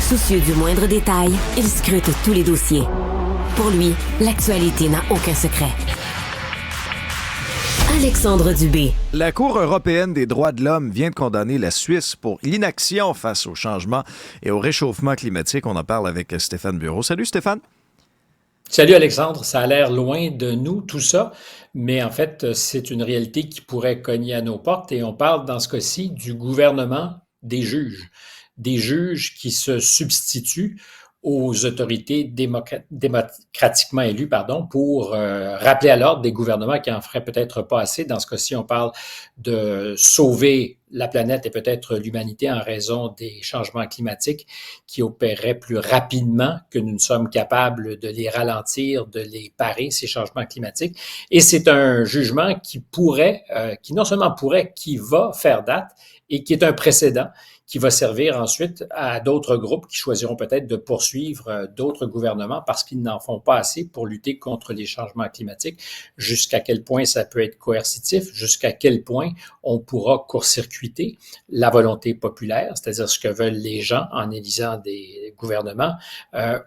Soucieux du moindre détail, il scrute tous les dossiers. Pour lui, l'actualité n'a aucun secret. Alexandre Dubé. La Cour européenne des droits de l'homme vient de condamner la Suisse pour l'inaction face au changement et au réchauffement climatique. On en parle avec Stéphane Bureau. Salut Stéphane. Salut Alexandre, ça a l'air loin de nous tout ça, mais en fait c'est une réalité qui pourrait cogner à nos portes et on parle dans ce cas-ci du gouvernement des juges qui se substituent aux autorités démocratiquement élues, pour rappeler à l'ordre des gouvernements qui en feraient peut-être pas assez. Dans ce cas-ci, on parle de sauver la planète et peut-être l'humanité en raison des changements climatiques qui opéreraient plus rapidement que nous ne sommes capables de les ralentir, de les parer, ces changements climatiques. Et c'est un jugement qui qui non seulement pourrait, qui va faire date et qui est un précédent qui va servir ensuite à d'autres groupes qui choisiront peut-être de poursuivre d'autres gouvernements parce qu'ils n'en font pas assez pour lutter contre les changements climatiques. Jusqu'à quel point ça peut être coercitif, jusqu'à quel point on pourra court-circuiter la volonté populaire, c'est-à-dire ce que veulent les gens en élisant des gouvernements,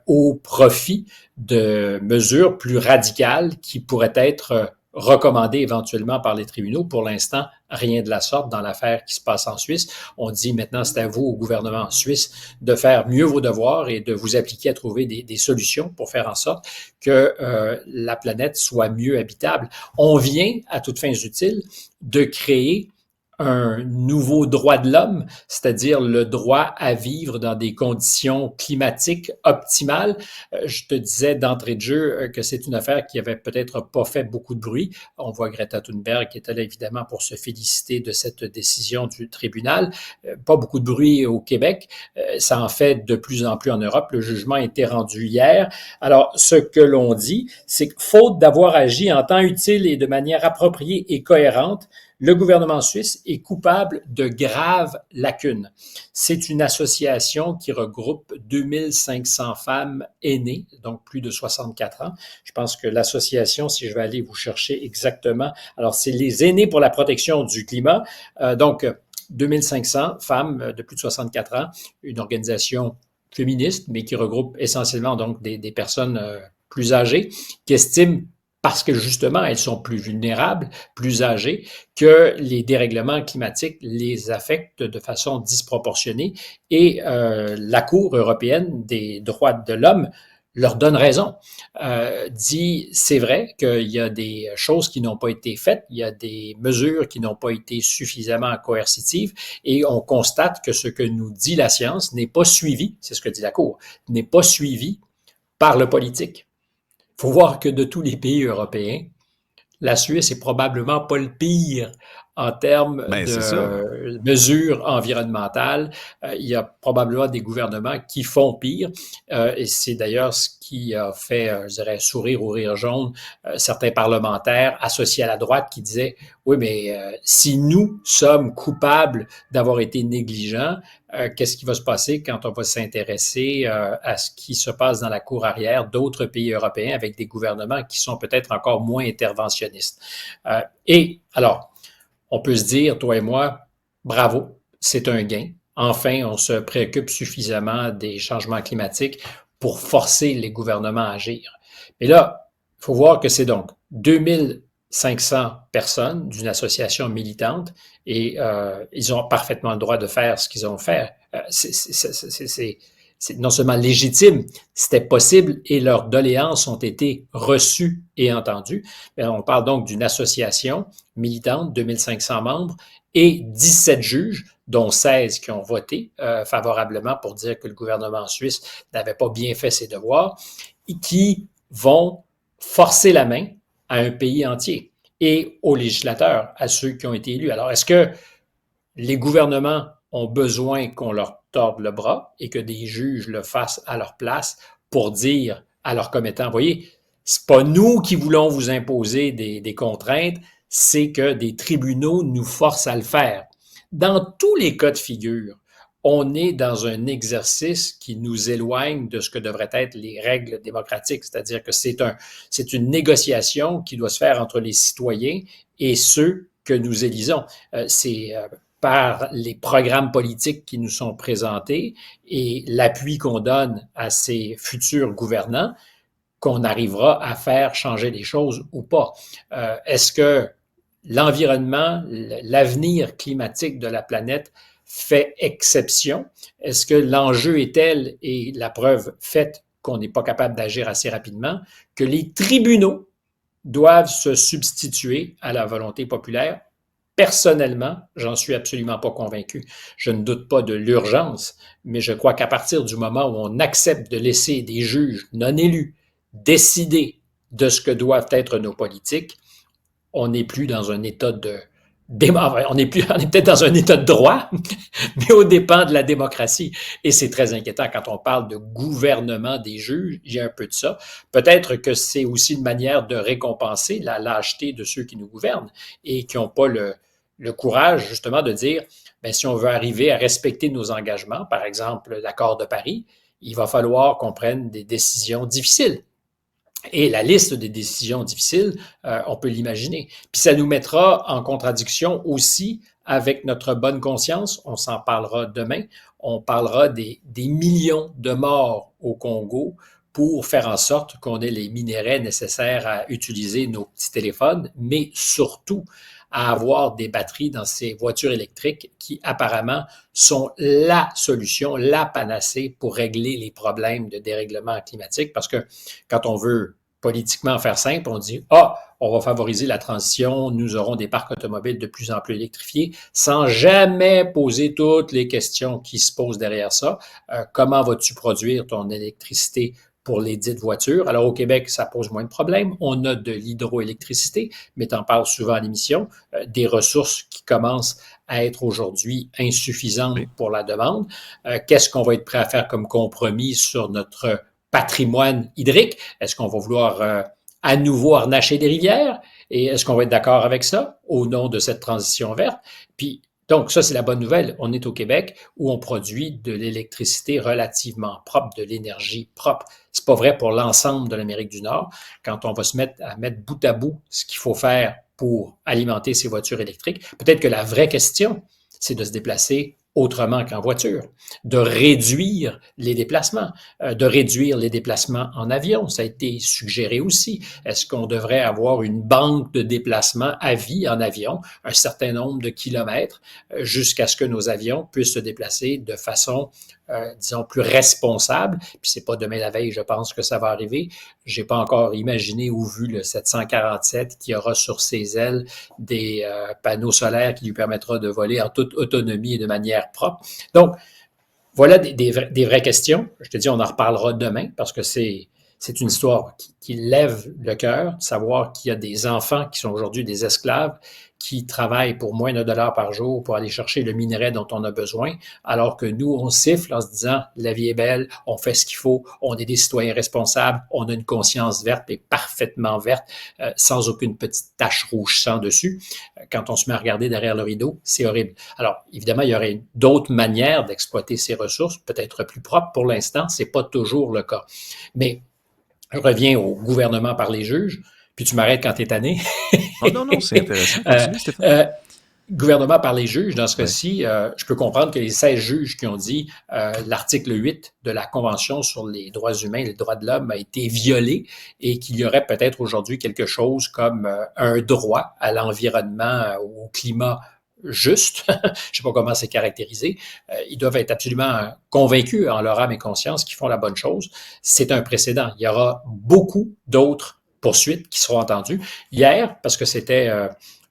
au profit de mesures plus radicales qui pourraient être recommandé éventuellement par les tribunaux. Pour l'instant, rien de la sorte dans l'affaire qui se passe en Suisse. On dit maintenant, c'est à vous, au gouvernement suisse, de faire mieux vos devoirs et de vous appliquer à trouver des solutions pour faire en sorte que la planète soit mieux habitable. On vient, à toutes fins utiles, de créer un nouveau droit de l'homme, c'est-à-dire le droit à vivre dans des conditions climatiques optimales. Je te disais d'entrée de jeu que c'est une affaire qui avait peut-être pas fait beaucoup de bruit. On voit Greta Thunberg qui était là évidemment pour se féliciter de cette décision du tribunal. Pas beaucoup de bruit au Québec. Ça en fait de plus en plus en Europe. Le jugement a été rendu hier. Alors, ce que l'on dit, c'est que faute d'avoir agi en temps utile et de manière appropriée et cohérente, le gouvernement suisse est coupable de graves lacunes. C'est une association qui regroupe 2500 femmes aînées, donc plus de 64 ans. Je pense que l'association, si je vais aller vous chercher exactement, alors c'est les aînés pour la protection du climat, donc 2500 femmes de plus de 64 ans, une organisation féministe, mais qui regroupe essentiellement donc des personnes plus âgées, qui estiment parce que justement, elles sont plus vulnérables, plus âgées, que les dérèglements climatiques les affectent de façon disproportionnée. Et la Cour européenne des droits de l'homme leur donne raison. Dit, c'est vrai qu'il y a des choses qui n'ont pas été faites, il y a des mesures qui n'ont pas été suffisamment coercitives, et on constate que ce que nous dit la science n'est pas suivi, c'est ce que dit la Cour, n'est pas suivi par le politique. Il faut voir que de tous les pays européens, la Suisse est probablement pas le pire en termes de mesures environnementales. Il y a probablement des gouvernements qui font pire. Et c'est d'ailleurs ce qui a fait, je dirais, sourire ou rire jaune certains parlementaires associés à la droite qui disaient « Oui, mais si nous sommes coupables d'avoir été négligents, qu'est-ce qui va se passer quand on va s'intéresser à ce qui se passe dans la cour arrière d'autres pays européens avec des gouvernements qui sont peut-être encore moins interventionnistes? » Et alors, on peut se dire, toi et moi, bravo, c'est un gain. Enfin, on se préoccupe suffisamment des changements climatiques pour forcer les gouvernements à agir. Mais là, il faut voir que c'est donc 2500 personnes d'une association militante et ils ont parfaitement le droit de faire ce qu'ils ont fait. C'est non seulement légitime, c'était possible et leurs doléances ont été reçues et entendues. Mais on parle donc d'une association militante, 2500 membres et 17 juges, dont 16 qui ont voté favorablement pour dire que le gouvernement suisse n'avait pas bien fait ses devoirs, et qui vont forcer la main à un pays entier et aux législateurs, à ceux qui ont été élus. Alors, est-ce que les gouvernements ont besoin qu'on leur torde le bras et que des juges le fassent à leur place pour dire à leurs commettants, voyez, c'est pas nous qui voulons vous imposer des contraintes, c'est que des tribunaux nous forcent à le faire. Dans tous les cas de figure, on est dans un exercice qui nous éloigne de ce que devraient être les règles démocratiques, c'est-à-dire que c'est une négociation qui doit se faire entre les citoyens et ceux que nous élisons. C'est par les programmes politiques qui nous sont présentés et l'appui qu'on donne à ces futurs gouvernants qu'on arrivera à faire changer les choses ou pas. Est-ce que l'environnement, l'avenir climatique de la planète fait exception? Est-ce que l'enjeu est tel, et la preuve faite qu'on n'est pas capable d'agir assez rapidement, que les tribunaux doivent se substituer à la volonté populaire? Personnellement, j'en suis absolument pas convaincu. Je ne doute pas de l'urgence, mais je crois qu'à partir du moment où on accepte de laisser des juges non élus décider de ce que doivent être nos politiques, on n'est plus dans un état de on est peut-être dans un état de droit, mais aux dépens de la démocratie. Et c'est très inquiétant quand on parle de gouvernement des juges. Il y a un peu de ça. Peut-être que c'est aussi une manière de récompenser la lâcheté de ceux qui nous gouvernent et qui n'ont pas le courage, justement, de dire, bien, si on veut arriver à respecter nos engagements, par exemple l'accord de Paris, il va falloir qu'on prenne des décisions difficiles. Et la liste des décisions difficiles, on peut l'imaginer. Puis ça nous mettra en contradiction aussi avec notre bonne conscience. On s'en parlera demain. On parlera des millions de morts au Congo pour faire en sorte qu'on ait les minerais nécessaires à utiliser nos petits téléphones, mais surtout à avoir des batteries dans ces voitures électriques qui apparemment sont la solution, la panacée pour régler les problèmes de dérèglement climatique. Parce que quand on veut politiquement faire simple, on dit « Ah, on va favoriser la transition, nous aurons des parcs automobiles de plus en plus électrifiés », sans jamais poser toutes les questions qui se posent derrière ça. Comment vas-tu produire ton électricité pour les dites voitures? Alors, au Québec, ça pose moins de problèmes. On a de l'hydroélectricité, mais tu en parles souvent à l'émission, des ressources qui commencent à être aujourd'hui insuffisantes pour la demande. Qu'est-ce qu'on va être prêt à faire comme compromis sur notre patrimoine hydrique? Est-ce qu'on va vouloir à nouveau harnacher des rivières? Et est-ce qu'on va être d'accord avec ça au nom de cette transition verte? Puis, donc, ça, c'est la bonne nouvelle. On est au Québec où on produit de l'électricité relativement propre, de l'énergie propre. C'est pas vrai pour l'ensemble de l'Amérique du Nord. Quand on va se mettre à mettre bout à bout ce qu'il faut faire pour alimenter ces voitures électriques, peut-être que la vraie question, c'est de se déplacer autrement qu'en voiture, de réduire les déplacements en avion. Ça a été suggéré aussi. Est-ce qu'on devrait avoir une banque de déplacement à vie en avion, un certain nombre de kilomètres, jusqu'à ce que nos avions puissent se déplacer de façon, disons, plus responsable? Puis c'est pas demain la veille, je pense que ça va arriver. J'ai pas encore imaginé ou vu le 747 qui aura sur ses ailes des panneaux solaires qui lui permettra de voler en toute autonomie et de manière propre. Donc, voilà des vraies questions. Je te dis, on en reparlera demain parce que c'est une histoire qui lève le cœur, de savoir qu'il y a des enfants qui sont aujourd'hui des esclaves qui travaillent pour moins de dollars par jour pour aller chercher le minerai dont on a besoin, alors que nous, on siffle en se disant « la vie est belle, on fait ce qu'il faut, on est des citoyens responsables, on a une conscience verte et parfaitement verte, sans aucune petite tache rouge sang dessus. » Quand on se met à regarder derrière le rideau, c'est horrible. Alors, évidemment, il y aurait d'autres manières d'exploiter ces ressources, peut-être plus propres. Pour l'instant, c'est pas toujours le cas. Mais je reviens au gouvernement par les juges, puis tu m'arrêtes quand tu es tanné. Oh non, c'est intéressant. Continue, Stéphane. Gouvernement par les juges, dans ce cas-ci, je peux comprendre que les 16 juges qui ont dit l'article 8 de la Convention sur les droits humains et les droits de l'homme a été violé et qu'il y aurait peut-être aujourd'hui quelque chose comme un droit à l'environnement, au climat juste. Je ne sais pas comment c'est caractérisé. Ils doivent être absolument convaincus en leur âme et conscience qu'ils font la bonne chose. C'est un précédent. Il y aura beaucoup d'autres poursuites qui seront entendues. Hier, parce que c'était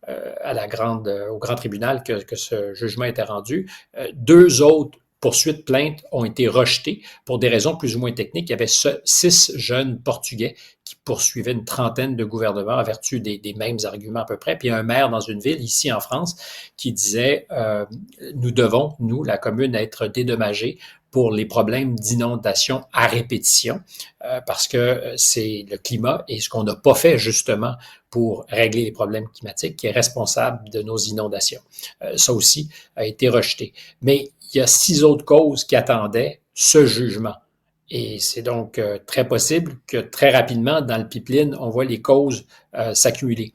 au grand tribunal que ce jugement était rendu, 2 autres poursuites, plaintes ont été rejetées pour des raisons plus ou moins techniques. Il y avait 6 jeunes Portugais qui poursuivaient une trentaine de gouvernements en vertu des mêmes arguments à peu près. Puis il y a un maire dans une ville, ici en France, qui disait nous devons, nous, la commune, être dédommagés pour les problèmes d'inondation à répétition, parce que c'est le climat et ce qu'on n'a pas fait justement pour régler les problèmes climatiques qui est responsable de nos inondations. Ça aussi a été rejeté. Mais il y a 6 autres causes qui attendaient ce jugement. Et c'est donc très possible que très rapidement, dans le pipeline, on voit les causes s'accumuler.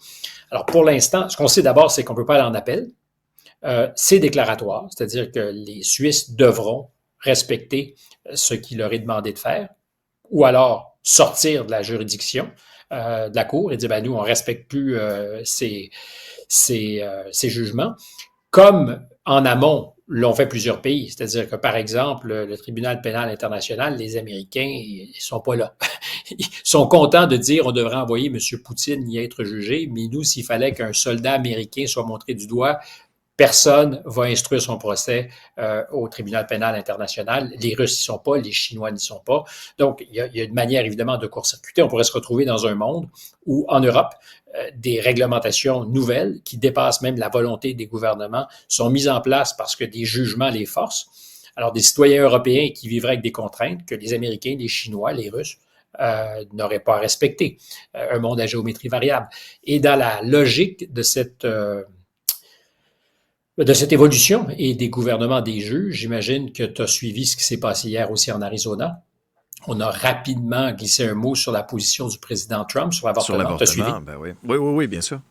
Alors pour l'instant, ce qu'on sait d'abord, c'est qu'on ne peut pas aller en appel. c'est déclaratoire, c'est-à-dire que les Suisses devront respecter ce qui leur est demandé de faire, ou alors sortir de la juridiction de la Cour et dire, ben nous, on ne respecte plus ces jugements. Comme en amont, l'ont fait plusieurs pays. C'est-à-dire que, par exemple, le tribunal pénal international, les Américains, ils sont pas là. Ils sont contents de dire on devrait envoyer M. Poutine y être jugé, mais nous, s'il fallait qu'un soldat américain soit montré du doigt, personne va instruire son procès au tribunal pénal international. Les Russes n'y sont pas, les Chinois n'y sont pas. Donc, il y a une manière, évidemment, de court-circuiter. On pourrait se retrouver dans un monde où, en Europe, des réglementations nouvelles qui dépassent même la volonté des gouvernements sont mises en place parce que des jugements les forcent. Alors, des citoyens européens qui vivraient avec des contraintes que les Américains, les Chinois, les Russes n'auraient pas à respecter. Un monde à géométrie variable. Et dans la logique de cette évolution et des gouvernements des juges, j'imagine que tu as suivi ce qui s'est passé hier aussi en Arizona. On a rapidement glissé un mot sur la position du président Trump sur l'avortement. Sur l'avortement, suivi? Ben oui. Oui, bien sûr.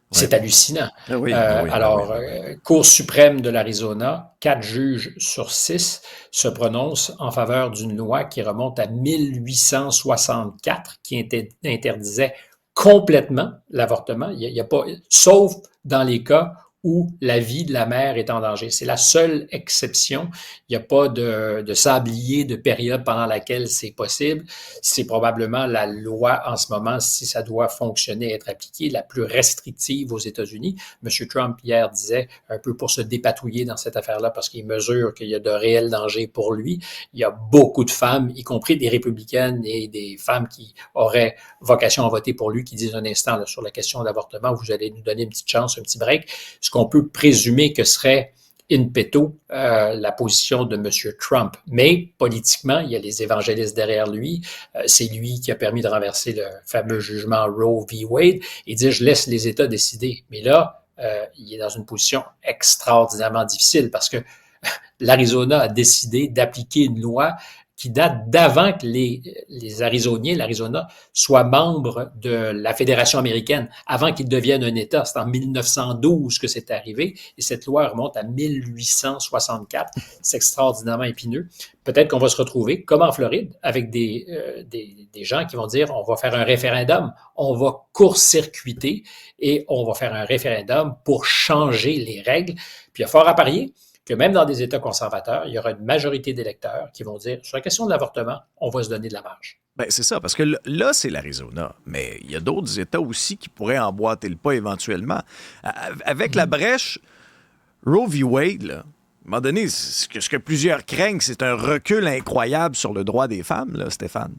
C'est hallucinant. Oui, alors, Cour suprême de l'Arizona, 4 juges sur 6 se prononcent en faveur d'une loi qui remonte à 1864, qui interdisait complètement l'avortement. Il y a pas, sauf dans les cas où la vie de la mère est en danger. C'est la seule exception. Il n'y a pas de sablier de période pendant laquelle c'est possible. C'est probablement la loi en ce moment, si ça doit fonctionner et être appliqué, la plus restrictive aux États-Unis. M. Trump, hier, disait, un peu pour se dépatouiller dans cette affaire-là, parce qu'il mesure qu'il y a de réels dangers pour lui. Il y a beaucoup de femmes, y compris des républicaines et des femmes qui auraient vocation à voter pour lui, qui disent un instant là, sur la question de l'avortement, vous allez nous donner une petite chance, un petit break. Ce qu'on peut présumer que serait in petto la position de M. Trump. Mais politiquement, il y a les évangélistes derrière lui. C'est lui qui a permis de renverser le fameux jugement Roe v. Wade et dire je laisse les États décider. Mais là, il est dans une position extraordinairement difficile parce que l'Arizona a décidé d'appliquer une loi qui date d'avant que les Arizoniens, l'Arizona, soient membres de la Fédération américaine, avant qu'ils deviennent un État. C'est en 1912 que c'est arrivé, et cette loi remonte à 1864. C'est extraordinairement épineux. Peut-être qu'on va se retrouver, comme en Floride, avec des gens qui vont dire on va faire un référendum, on va court-circuiter et on va faire un référendum pour changer les règles. Puis il y a fort à parier que même dans des États conservateurs, il y aura une majorité d'électeurs qui vont dire, sur la question de l'avortement, on va se donner de la marge. Ben, c'est ça, parce que là, c'est l'Arizona, mais il y a d'autres États aussi qui pourraient emboîter le pas éventuellement. Avec la brèche, Roe v. Wade, là, à un moment donné, ce que plusieurs craignent, c'est un recul incroyable sur le droit des femmes, là, Stéphane.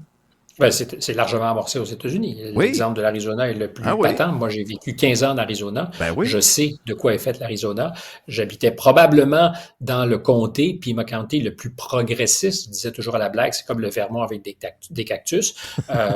Ben, c'est largement amorcé aux États-Unis. Oui. L'exemple de l'Arizona est le plus patent. Oui. Moi, j'ai vécu 15 ans en Arizona. Ben oui. Je sais de quoi est faite l'Arizona. J'habitais probablement dans le comté, Pima County, le plus progressiste. Je disais toujours à la blague, c'est comme le Vermont avec des cactus.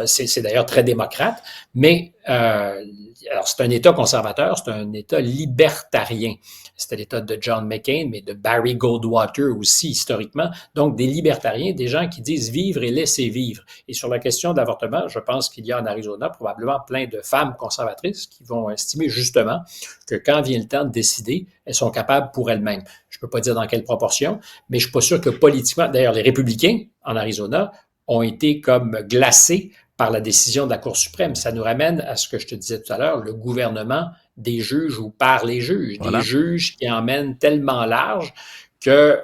C'est d'ailleurs très démocrate. Mais alors, c'est un État conservateur, c'est un État libertarien. C'était l'État de John McCain, mais de Barry Goldwater aussi, historiquement. Donc, des libertariens, des gens qui disent vivre et laisser vivre. Et sur la question de l'avortement, je pense qu'il y a en Arizona probablement plein de femmes conservatrices qui vont estimer justement que quand vient le temps de décider, elles sont capables pour elles-mêmes. Je ne peux pas dire dans quelle proportion, mais je ne suis pas sûr que politiquement, d'ailleurs, les républicains en Arizona ont été comme glacés par la décision de la Cour suprême. Ça nous ramène à ce que je te disais tout à l'heure, le gouvernement des juges ou par les juges, voilà. Des juges qui emmènent tellement large que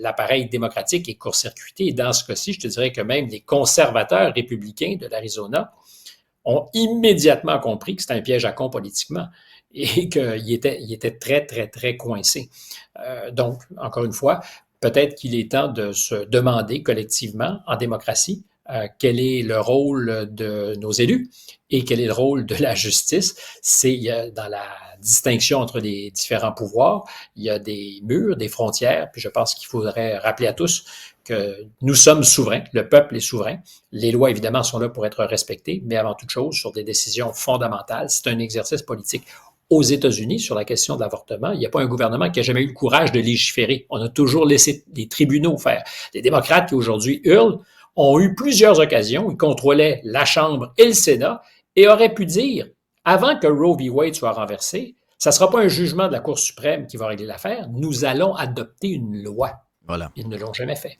l'appareil démocratique est court-circuité. Et dans ce cas-ci, je te dirais que même les conservateurs républicains de l'Arizona ont immédiatement compris que c'était un piège à con politiquement et qu'ils étaient très, très, très coincés. Donc, encore une fois, peut-être qu'il est temps de se demander collectivement, en démocratie, quel est le rôle de nos élus et quel est le rôle de la justice. C'est dans la distinction entre les différents pouvoirs, il y a des murs, des frontières, puis je pense qu'il faudrait rappeler à tous que nous sommes souverains, le peuple est souverain. Les lois, évidemment, sont là pour être respectées, mais avant toute chose, sur des décisions fondamentales, c'est un exercice politique. Aux États-Unis, sur la question de l'avortement, il n'y a pas un gouvernement qui a jamais eu le courage de légiférer. On a toujours laissé les tribunaux faire. Les démocrates qui aujourd'hui hurlent ont eu plusieurs occasions, ils contrôlaient la Chambre et le Sénat et auraient pu dire, avant que Roe v. Wade soit renversé, Ça ne sera pas un jugement de la Cour suprême qui va régler l'affaire. Nous allons adopter une loi. Voilà. Ils ne l'ont jamais fait.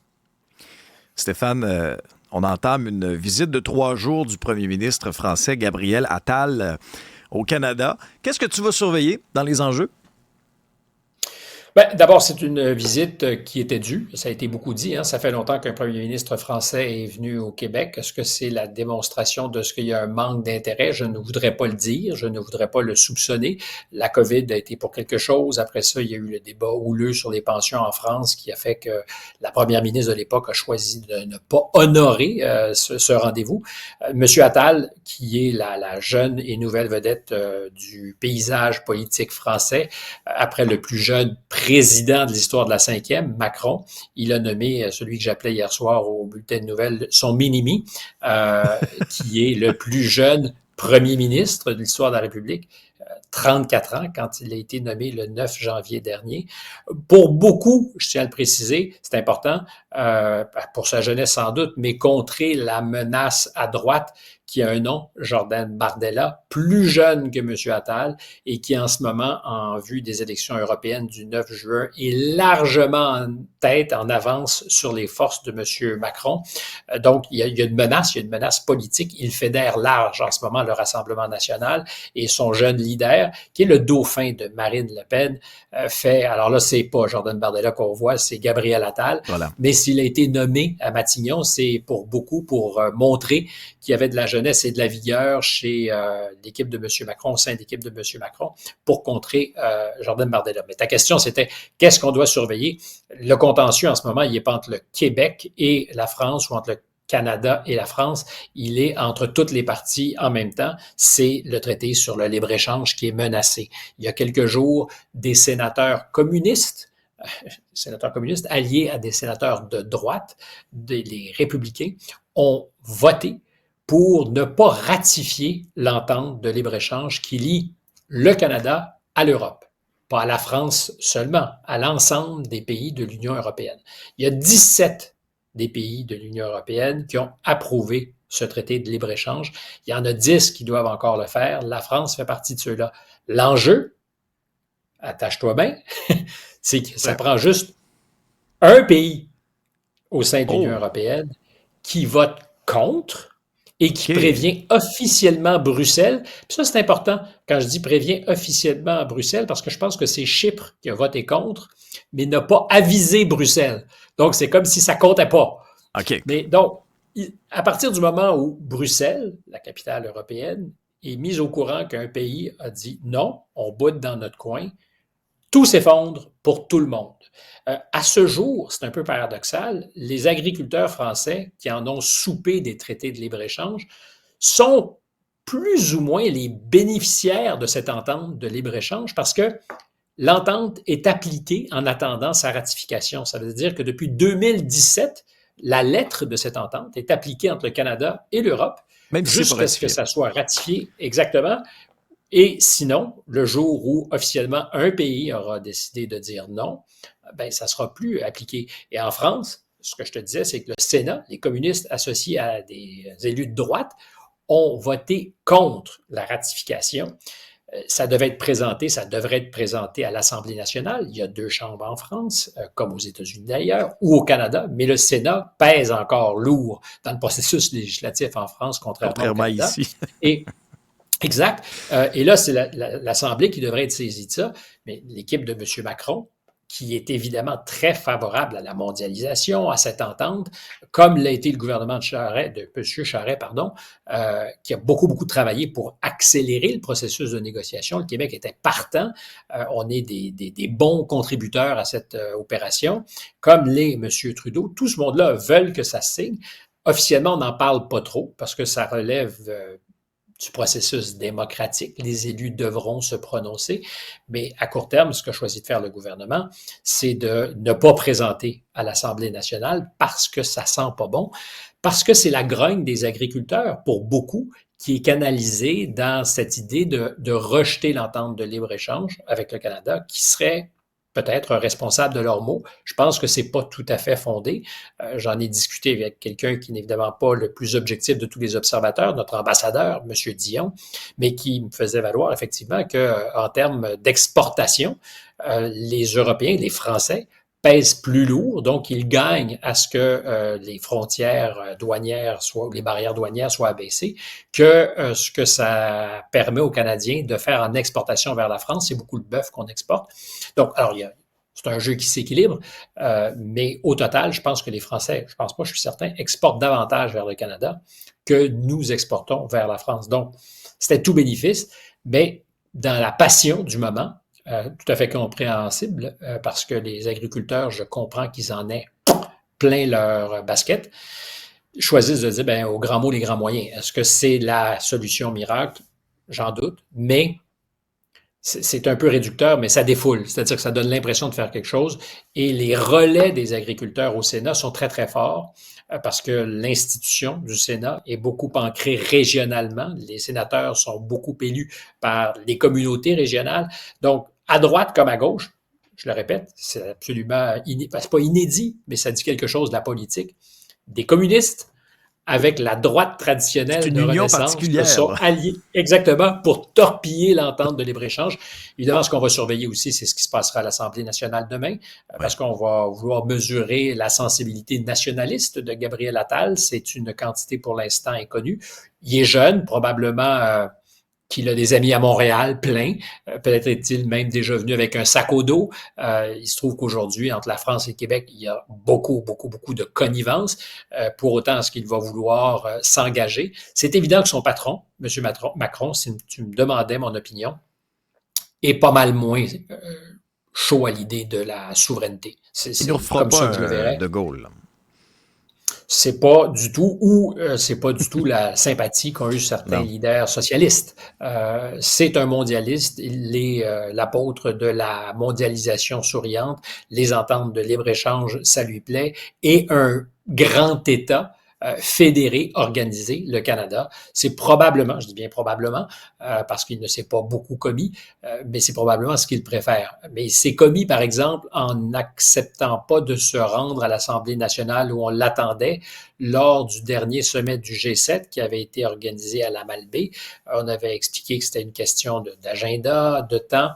Stéphane, on entame une visite de 3 jours du premier ministre français Gabriel Attal au Canada. Qu'est-ce que tu vas surveiller dans les enjeux? D'abord, c'est une visite qui était due. Ça a été beaucoup dit. Ça fait longtemps qu'un premier ministre français est venu au Québec. Est-ce que c'est la démonstration de ce qu'il y a un manque d'intérêt? Je ne voudrais pas le dire. Je ne voudrais pas le soupçonner. La COVID a été pour quelque chose. Après ça, il y a eu le débat houleux sur les pensions en France qui a fait que la première ministre de l'époque a choisi de ne pas honorer ce rendez-vous. Monsieur Attal, qui est la jeune et nouvelle vedette du paysage politique français, après le plus jeune président de l'histoire de la 5e, Macron, il a nommé celui que j'appelais hier soir au bulletin de nouvelles son mini-mi, qui est le plus jeune premier ministre de l'histoire de la République, 34 ans, quand il a été nommé le 9 janvier dernier. Pour beaucoup, je tiens à le préciser, c'est important, pour sa jeunesse sans doute, mais contrer la menace à droite qui a un nom, Jordan Bardella, plus jeune que M. Attal et qui en ce moment, en vue des élections européennes du 9 juin, est largement en tête, en avance sur les forces de M. Macron. Donc, il y a une menace politique. Il fédère large en ce moment le Rassemblement national et son jeune leader, qui est le dauphin de Marine Le Pen, fait, alors là, c'est pas Jordan Bardella qu'on voit, c'est Gabriel Attal. Voilà. Mais s'il a été nommé à Matignon, c'est pour beaucoup pour montrer qu'il y avait de la jeunesse et de la vigueur chez l'équipe de M. Macron, au sein de l'équipe de M. Macron, pour contrer Jordan Bardella. Mais ta question, c'était qu'est-ce qu'on doit surveiller? Le contentieux, en ce moment, il n'est pas entre le Québec et la France ou entre le Canada et la France, il est entre toutes les parties en même temps. C'est le traité sur le libre-échange qui est menacé. Il y a quelques jours, des sénateurs communistes alliés à des sénateurs de droite, les républicains, ont voté pour ne pas ratifier l'entente de libre-échange qui lie le Canada à l'Europe. Pas à la France seulement, à l'ensemble des pays de l'Union européenne. Il y a 17 des pays de l'Union européenne qui ont approuvé ce traité de libre-échange. Il y en a 10 qui doivent encore le faire. La France fait partie de ceux-là. L'enjeu, attache-toi bien, c'est que ça prend juste un pays au sein de l'Union européenne qui vote contre et qui prévient officiellement Bruxelles. Puis ça, c'est important quand je dis prévient officiellement Bruxelles, parce que je pense que c'est Chypre qui a voté contre, mais n'a pas avisé Bruxelles. Donc, c'est comme si ça comptait pas. OK. Mais donc, à partir du moment où Bruxelles, la capitale européenne, est mise au courant qu'un pays a dit non, on boude dans notre coin, tout s'effondre pour tout le monde. À ce jour, c'est un peu paradoxal, les agriculteurs français qui en ont soupé des traités de libre-échange sont plus ou moins les bénéficiaires de cette entente de libre-échange parce que l'entente est appliquée en attendant sa ratification. Ça veut dire que depuis 2017, la lettre de cette entente est appliquée entre le Canada et l'Europe jusqu'à ce que ça soit ratifié exactement. Et sinon, le jour où officiellement un pays aura décidé de dire non, ben ça ne sera plus appliqué. Et en France, ce que je te disais, c'est que le Sénat, les communistes associés à des élus de droite, ont voté contre la ratification. Ça devrait être présenté à l'Assemblée nationale. Il y a 2 chambres en France, comme aux États-Unis d'ailleurs, ou au Canada, mais le Sénat pèse encore lourd dans le processus législatif en France, contrairement au Canada. Ici. Exact. Et là, c'est l'Assemblée qui devrait être saisie de ça. Mais l'équipe de M. Macron, qui est évidemment très favorable à la mondialisation, à cette entente, comme l'a été le gouvernement de M. Charest, qui a beaucoup travaillé pour accélérer le processus de négociation. Le Québec était partant. On est des bons contributeurs à cette opération, comme l'est M. Trudeau. Tout ce monde-là veulent que ça signe. Officiellement, on n'en parle pas trop parce que ça relève du processus démocratique. Les élus devront se prononcer, mais à court terme, ce qu'a choisi de faire le gouvernement, c'est de ne pas présenter à l'Assemblée nationale parce que ça sent pas bon, parce que c'est la grogne des agriculteurs, pour beaucoup, qui est canalisée dans cette idée de rejeter l'entente de libre-échange avec le Canada, qui serait peut-être responsables de leurs mots. Je pense que c'est pas tout à fait fondé. J'en ai discuté avec quelqu'un qui n'est évidemment pas le plus objectif de tous les observateurs, notre ambassadeur, M. Dion, mais qui me faisait valoir effectivement que, en termes d'exportation, les Européens, les Français pèsent plus lourd, donc ils gagnent à ce que les frontières douanières soient, les barrières douanières soient abaissées, que ce que ça permet aux Canadiens de faire en exportation vers la France. C'est beaucoup le bœuf qu'on exporte. Donc, alors, c'est un jeu qui s'équilibre, mais au total, je pense que les Français, je pense pas, je suis certain, exportent davantage vers le Canada que nous exportons vers la France. Donc, c'était tout bénéfice, mais dans la passion du moment, tout à fait compréhensible, parce que les agriculteurs, je comprends qu'ils en aient plein leur basket, choisissent de dire, ben, aux grands mots, les grands moyens. Est-ce que c'est la solution miracle? J'en doute, mais c'est un peu réducteur, mais ça défoule. C'est-à-dire que ça donne l'impression de faire quelque chose. Et les relais des agriculteurs au Sénat sont très, très forts parce que l'institution du Sénat est beaucoup ancrée régionalement. Les sénateurs sont beaucoup élus par les communautés régionales. Donc, à droite comme à gauche, je le répète, c'est absolument c'est pas inédit, mais ça dit quelque chose de la politique. Des communistes avec la droite traditionnelle de Renaissance se sont alliés exactement pour torpiller l'entente de libre-échange. Évidemment, ce qu'on va surveiller aussi, c'est ce qui se passera à l'Assemblée nationale demain, parce qu'on va vouloir mesurer la sensibilité nationaliste de Gabriel Attal. C'est une quantité pour l'instant inconnue. Il est jeune, probablement qu'il a des amis à Montréal, plein. Peut-être est-il même déjà venu avec un sac au dos. Il se trouve qu'aujourd'hui, entre la France et le Québec, il y a beaucoup de connivence. Pour autant, est-ce qu'il va vouloir s'engager? C'est évident que son patron, M. Macron, si tu me demandais mon opinion, est pas mal moins chaud à l'idée de la souveraineté. Il ne refera pas de Gaulle. C'est pas du tout, ou c'est pas du tout la sympathie qu'ont eu certains leaders socialistes. C'est un mondialiste, il est l'apôtre de la mondialisation souriante, les ententes de libre-échange, ça lui plaît, et un grand État fédéré, organisé, le Canada. C'est probablement, je dis bien probablement, parce qu'il ne s'est pas beaucoup commis, mais c'est probablement ce qu'il préfère. Mais il s'est commis, par exemple, en n'acceptant pas de se rendre à l'Assemblée nationale où on l'attendait lors du dernier sommet du G7 qui avait été organisé à la Malbaie. On avait expliqué que c'était une question d'agenda, de temps,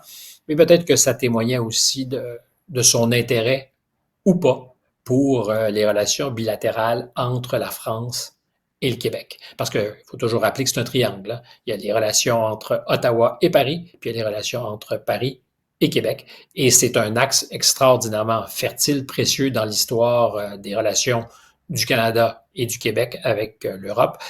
mais peut-être que ça témoignait aussi de son intérêt ou pas pour les relations bilatérales entre la France et le Québec. Parce qu'il faut toujours rappeler que c'est un triangle. Hein. Il y a les relations entre Ottawa et Paris, puis il y a les relations entre Paris et Québec. Et c'est un axe extraordinairement fertile, précieux dans l'histoire des relations du Canada et du Québec avec l'Europe,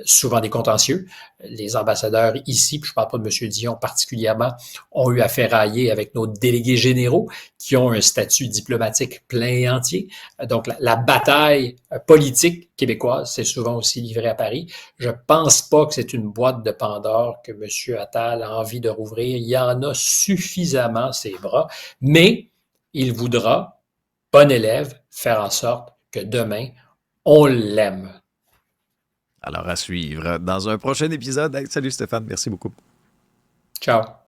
souvent des contentieux. Les ambassadeurs ici, puis je ne parle pas de M. Dion particulièrement, ont eu à ferrailler avec nos délégués généraux qui ont un statut diplomatique plein et entier. Donc, la bataille politique québécoise, c'est souvent aussi livré à Paris. Je pense pas que c'est une boîte de Pandore que M. Attal a envie de rouvrir. Il y en a suffisamment ses bras, mais il voudra, bon élève, faire en sorte que demain, on l'aime. Alors, à suivre dans un prochain épisode. Salut Stéphane, merci beaucoup. Ciao.